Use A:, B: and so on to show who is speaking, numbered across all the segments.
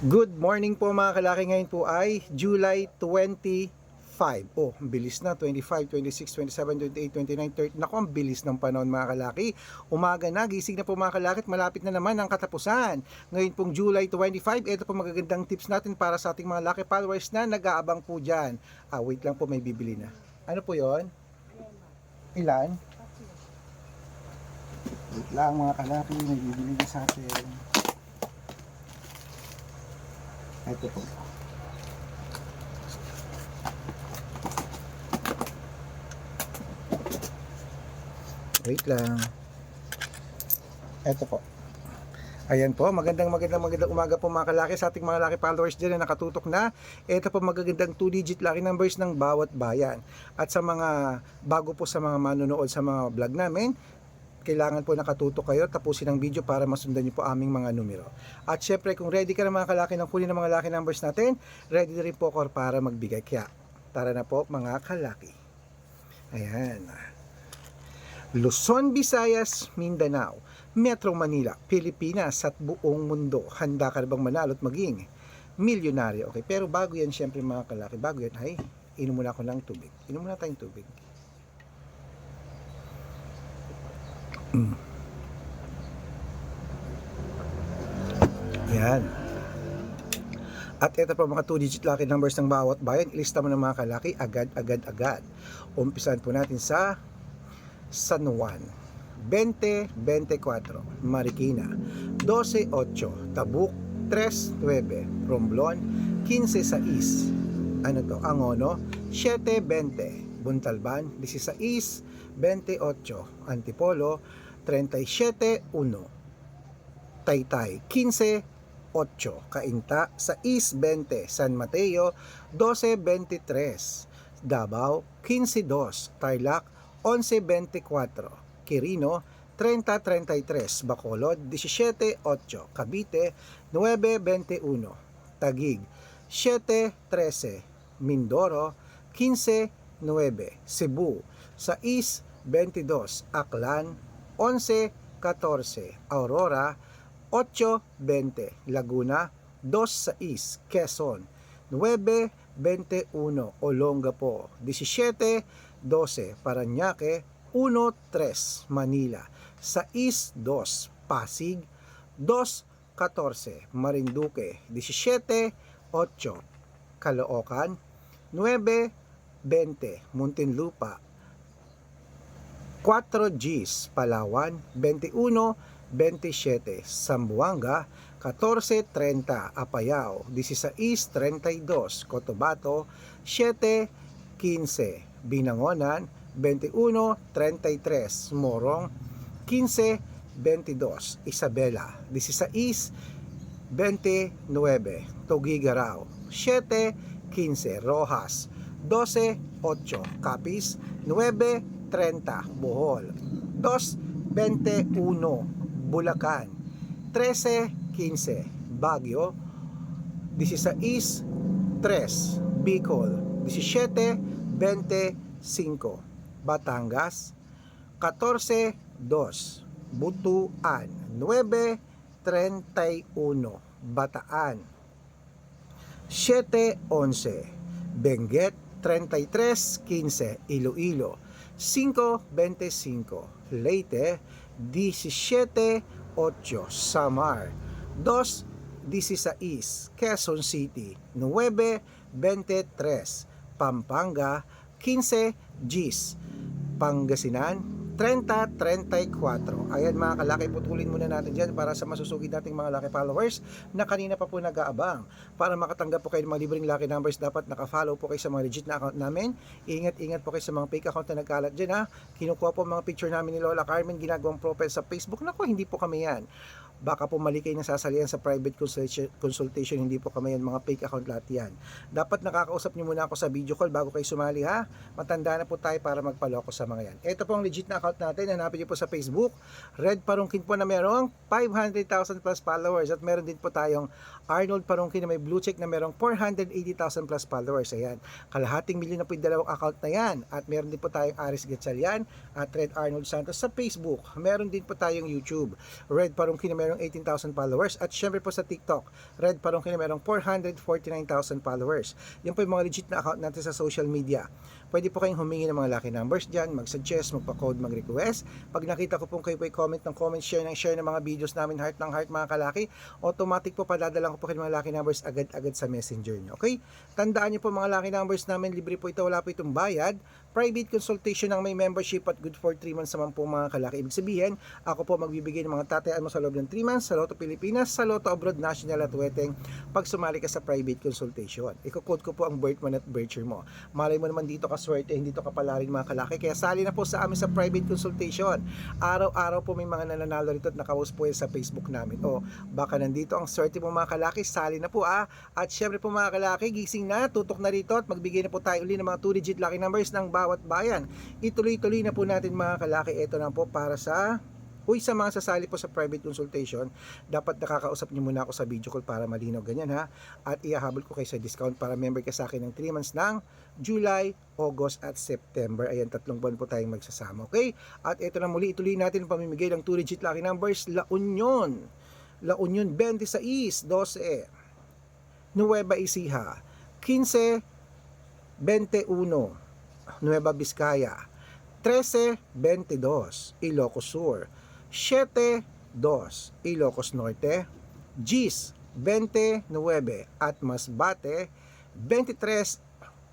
A: Good morning po mga kalaki. Ngayon po ay July 25. Oh, ang bilis na. 25, 26, 27, 28, 29, 30. Naku, ang bilis ng panahon mga kalaki. Umaga na, gising na po mga kalaki at malapit na naman ang katapusan. Ngayon pong July 25, ito po magagandang tips natin para sa ating mga lucky followers na nag-aabang po dyan. Wait lang po, may bibili na. Ano po yon? Ilan? Wait lang mga kalaki, may bibili na sa atin. Ito po. Wait lang. Ito po. Ayan po, magandang umaga po mga kalaki sa ating mga lucky followers dyan na nakatutok na. Ito po magagandang 2-digit lucky numbers ng bawat bayan. At sa mga bago po sa mga manonood sa mga vlog namin, kailangan po nakatutok kayo, tapusin ang video para masundan niyo po aming mga numero. At syempre kung ready ka na mga kalaki ng kunin ng mga lucky numbers natin, ready na rin po ako para magbigay. Kaya tara na po mga kalaki. Ayan. Luzon, Visayas, Mindanao, Metro Manila, Pilipinas at buong mundo. Handa ka na bang manalo at maging milyonaryo? Okay, pero bago yan syempre mga kalaki, bago yan ay inom muna ako ng tubig. Inom muna tayong tubig. Yan. At ito po mga 2-digit lucky numbers ng bawat bayan. Ilista mo ng mga kalaki agad. Umpisan po natin sa San Juan 20-24, Marikina 12-8, Tabuk 3-9, Romblon 15-6, ano to, Angono 7-20, Buntalban 16-28, Antipolo 37-1, Taytay 15-8, Cainta 6-20, San Mateo 12-23, Davao 15-2, Tarlac 11-24, Quirino 30-33, Bacolod 17-8, Cavite 9-21, Taguig 7-13, Mindoro 15-9, Cebu 6-22, Aklan 11-14, Aurora 8-20, Laguna 2-6, Quezon 9-21, Olongapo 17-12, Parañaque 1-3, Manila 6-2, Pasig 2-14, Marinduque 17-8, Caloocan 9-20, Muntinlupa 4 Gs, Palawan 21-27, Zamboanga 14-30, Apayao 16-32, Cotabato 7-15, Binangonan 21-33, Morong 15-22, Isabela 16-29, Tuguegarao 7-15, Rojas 12-8, Capiz 9-30, Bohol 2-21, Bulacan 13-15, Baguio 16-3, Bicol 17-25, Batangas 14-2, Butuan 9-31, Bataan 7-11, Benguet 33-15, Iloilo 5-25, Leyte 17-8, Samar 2-16, Quezon City 9-23, Pampanga 15 Gs, Pangasinan 30-34. Ayan mga kalaki, putulin muna natin dyan para sa masusugid nating mga lucky followers na kanina pa po nag-aabang. Para makatanggap po kayo ng mga libreng lucky numbers, dapat naka-follow po kayo sa mga legit na account namin. Ingat po kayo sa mga fake account na nagkalat dyan ha. Kinukuha po mga picture namin ni Lola Carmen, ginagawang profile sa Facebook. Naku, hindi po kami yan. Baka po mali kayo nasasalihan sa private consultation, hindi po kami yan, mga fake account lahat yan. Dapat nakakausap nyo muna ako sa video call bago kayo sumali ha. Matanda na po tayo para magpaloko sa mga yan. Ito po ang legit na account natin, hanapin nyo po sa Facebook. Red Parungkin po na merong 500,000 plus followers, at meron din po tayong Arnold Parungkin na may blue check na merong 480,000 plus followers. Ayan, kalahating milyon na po yung dalawang account na yan. At meron din po tayong Aris Gatchalian at Red Arnold Santos sa Facebook. Meron din po tayong YouTube, Red Parungkin na merong merong 18,000 followers. At syempre po sa TikTok, Red Parungkin merong 449,000 followers. Yan po yung mga legit na account natin sa social media. Pwede po kayong humingi ng mga lucky numbers dyan, mag-suggest, magpa-code, mag-request. Pag nakita ko po kayo po comment ng comment, share ng mga videos namin, heart ng heart mga kalaki, automatic po padadalang ko po kayo mga lucky numbers agad-agad sa messenger nyo. Okay? Tandaan nyo po mga lucky numbers namin, libre po ito, wala po itong bayad. Private consultation ng may membership at good for 3 months naman po mga kalaki. Ibig sabihin, ako po magbibigay ng mga tatayaan mo sa loob ng 3 months sa Lotto Pilipinas, sa Lotto Abroad, National at Weteng pag sumali ka sa private consultation. Iko-code ko po ang birth month at birth year mo. Malay mo naman dito ka swerte, hindi to kapalarin mga kalaki. Kaya sali na po sa amin sa private consultation. Araw-araw po may mga nananalo rito at nakapost po yan sa Facebook namin. O baka nandito ang swerte mo mga kalaki, sali na po At syempre po mga kalaki, gising na, tutok na rito at magbigay na po tayo uli ng mga 2-digit lucky numbers ng bawat bayan. Ituloy-tuloy na po natin mga kalaki. Ito na po para sa sa mga sasali po sa private consultation, dapat nakakausap niyo muna ako sa video call para malinaw ganyan at ihahabol ko kayo sa discount para member ka sa akin ng 3 months ng July, August at September. Ayan, 3 buwan po tayong magsasama. Okay? At ito na muli, ituloy natin ang pamimigay ng 2-digit lucky numbers. La Union 26, 12, Nueva Ecija 15, 21, Nueva Vizcaya 13, 22, Ilocos Sur 7, 2, Ilocos Norte, Gis 29 at Masbate 23,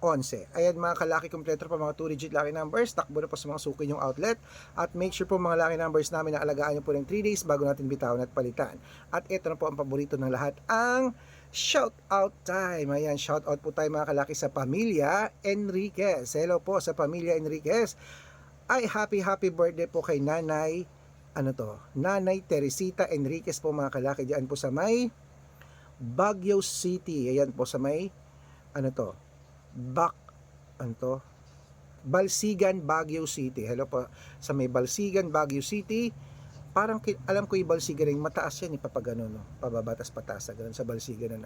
A: 11. Ayan mga kalaki, kompleto pa mga 2-digit lucky numbers. Takbo na po sa mga suki yung outlet. At make sure po mga lucky numbers namin na alagaan nyo po ng 3 days bago natin bitawan at palitan. At ito na po ang paborito ng lahat, ang shout out time. Ayan, shout out po tayo mga kalaki sa Pamilya Enriquez. Hello po sa Pamilya Enriquez. Ay, happy birthday po kay Nanay Nanay Teresita Enriquez po mga kalaki, diyan po sa may Baguio City. Ayan po sa may Balsigan, Baguio City. Hello po sa may Balsigan, Baguio City. Parang alam ko yung Balsigan ring mataas yan, ipapagano pababatas pataas ganun sa Balsigan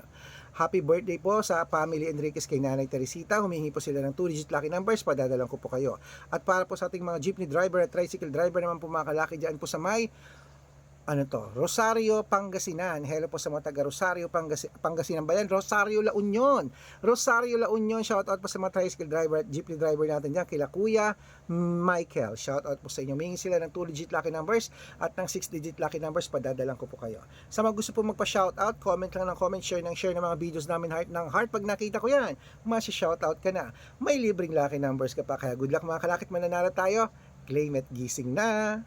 A: Happy birthday po sa Family Enriquez kay Nanay Teresita. Humingi po sila ng 2-digit lucky numbers, padadalang ko po kayo. At para po sa ating mga jeepney driver at tricycle driver naman po mga kalaki, diyan po sa may Rosario, Pangasinan. Hello po sa mga taga Rosario, Pangasinan ba yan? Rosario, La Union. Rosario, La Union. Shout out po sa mga tricycle driver at jeepney driver natin dyan. Kila Kuya Michael. Shout out po sa inyo. Mingi sila ng 2-digit lucky numbers at ng 6-digit lucky numbers. Padadalang ko po kayo. Sa mga gusto po magpa-shout out, comment lang ng comment, share ng mga videos namin, heart ng heart. Pag nakita ko yan, shout out ka na. May libreng lucky numbers ka pa. Kaya good luck mga kalakit, mananalo tayo. Claim at gising na.